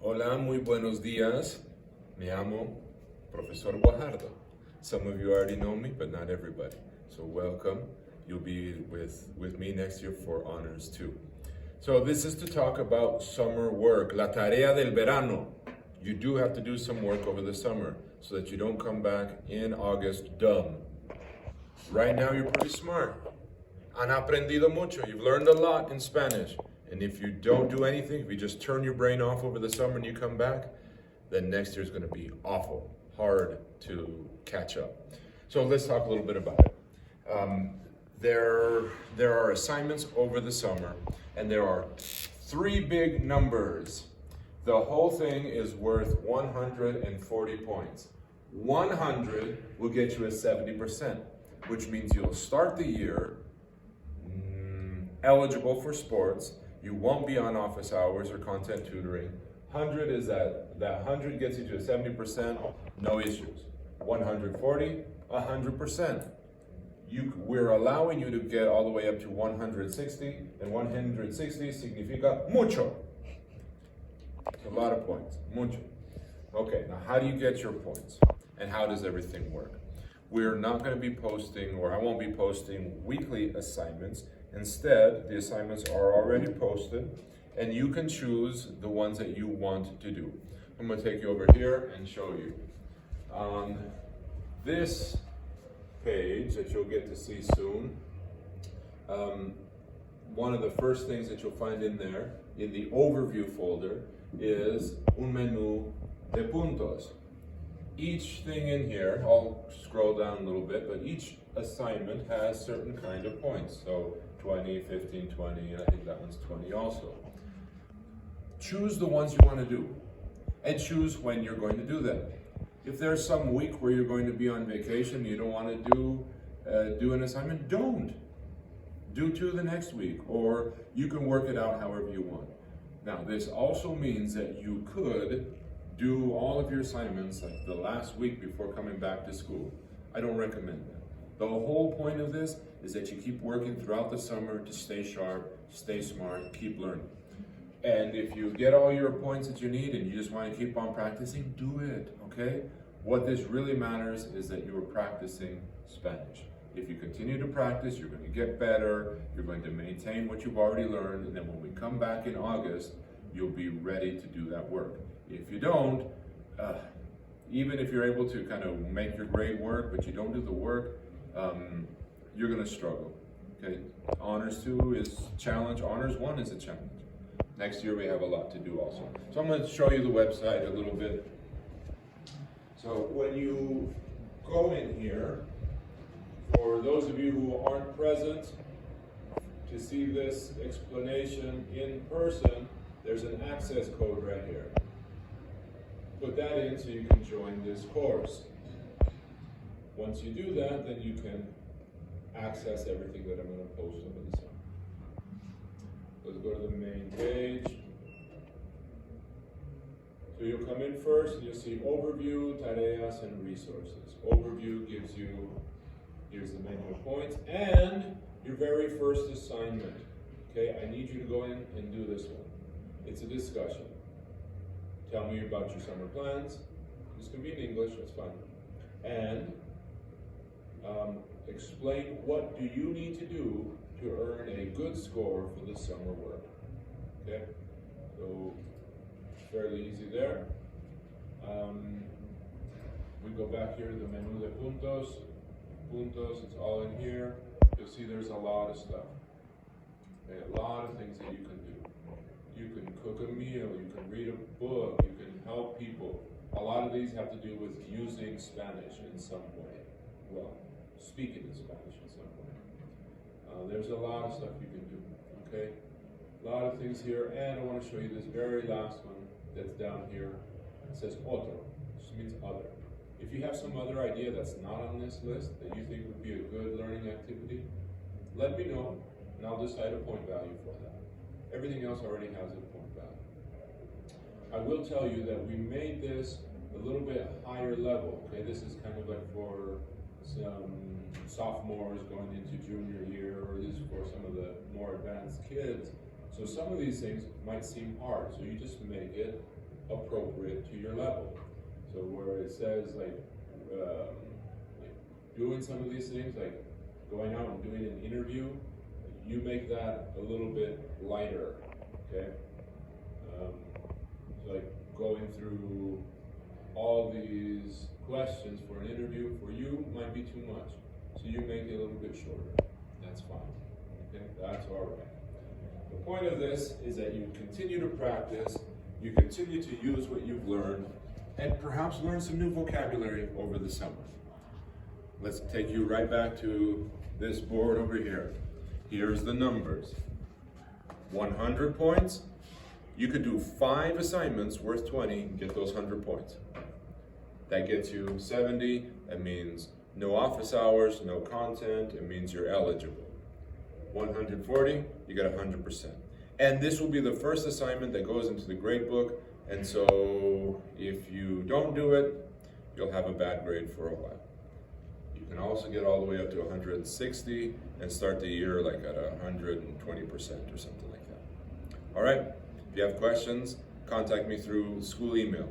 Hola, muy buenos días. Me llamo Profesor Guajardo. Some of you already know me, but not everybody. So welcome. You'll be with me next year for honors too. So this is to talk about summer work, la tarea del verano. You do have to do some work over the summer so that you don't come back in August dumb. Right now you're pretty smart. Han aprendido mucho. You've learned a lot in Spanish. And if you don't do anything, if you just turn your brain off over the summer and you come back, then next year's going to be awful, hard to catch up. So let's talk a little bit about it. There are assignments over the summer, and there are 3 big numbers. The whole thing is worth 140 points. 100 will get you a 70%, which means you'll start the year eligible for sports. You won't be on office hours or content tutoring. 100 is that 100 gets you to a 70%, no issues. 140, 100%. We're allowing you to get all the way up to 160, and 160 significa mucho. It's a lot of points, mucho. Okay, now how do you get your points? And how does everything work? We're not going to be posting, or I won't be posting weekly assignments. Instead, the assignments are already posted, and you can choose the ones that you want to do. I'm going to take you over here and show you. On this page that you'll get to see soon, one of the first things that you'll find in there, in the overview folder, is un menú de puntos. Each thing in here, I'll scroll down a little bit, but each assignment has certain kind of points. So 20, 15, 20, and I think that one's 20 also. Choose the ones you want to do, and choose when you're going to do them. If there's some week where you're going to be on vacation and you don't want to do an assignment, don't. Do 2 the next week, or you can work it out however you want. Now, this also means that you could do all of your assignments like the last week before coming back to school. I don't recommend that. The whole point of this is that you keep working throughout the summer to stay sharp, stay smart, keep learning. And if you get all your points that you need and you just want to keep on practicing, do it, okay? What this really matters is that you are practicing Spanish. If you continue to practice, you're going to get better, you're going to maintain what you've already learned, and then when we come back in August, you'll be ready to do that work. If you don't, even if you're able to kind of make your grade work, but you don't do the work, you're going to struggle. Okay, Honors 2 is challenge, Honors 1 is a challenge. Next year we have a lot to do also. So I'm going to show you the website a little bit. So when you go in here, for those of you who aren't present to see this explanation in person, there's an access code right here. Put that in so you can join this course. Once you do that, then you can access everything that I'm going to post over the summer. Let's go to the main page. So you'll come in first and you'll see overview, tareas, and resources. Overview gives you, here's the menu of points, and your very first assignment. Okay, I need you to go in and do this one. It's a discussion. Tell me about your summer plans. This can be in English, that's fine. And explain what do you need to do to earn a good score for the summer work. Okay, so fairly easy there. We go back here to the menú de puntos. Puntos, it's all in here. You'll see there's a lot of stuff. Okay, a lot of things that you can do. You can cook a meal, you can read a book, you can help people. A lot of these have to do with using Spanish in some way. Well, speaking in Spanish in some way. There's a lot of stuff you can do, okay? A lot of things here, and I want to show you this very last one that's down here. It says otro, which means other. If you have some other idea that's not on this list that you think would be a good learning activity, let me know, and I'll decide a point value for that. Everything else already has a point value. I will tell you that we made this a little bit higher level, okay? This is kind of like for some sophomores going into junior year, or this is for some of the more advanced kids. So some of these things might seem hard, so you just make it appropriate to your level. So where it says like doing some of these things, like going out and doing an interview, you make that a little bit lighter, okay? So like going through all these questions for an interview for you might be too much. So you make it a little bit shorter. That's fine, okay? That's all right. The point of this is that you continue to practice, you continue to use what you've learned, and perhaps learn some new vocabulary over the summer. Let's take you right back to this board over here. Here's the numbers. 100 points. You could do 5 assignments worth 20 and get those 100 points. That gets you 70. That means no office hours, no content. It means you're eligible. 140, you get 100%. And this will be the first assignment that goes into the grade book. And so if you don't do it, you'll have a bad grade for a while. You can also get all the way up to 160 and start the year like at 120% or something like that. All right, if you have questions, contact me through school email.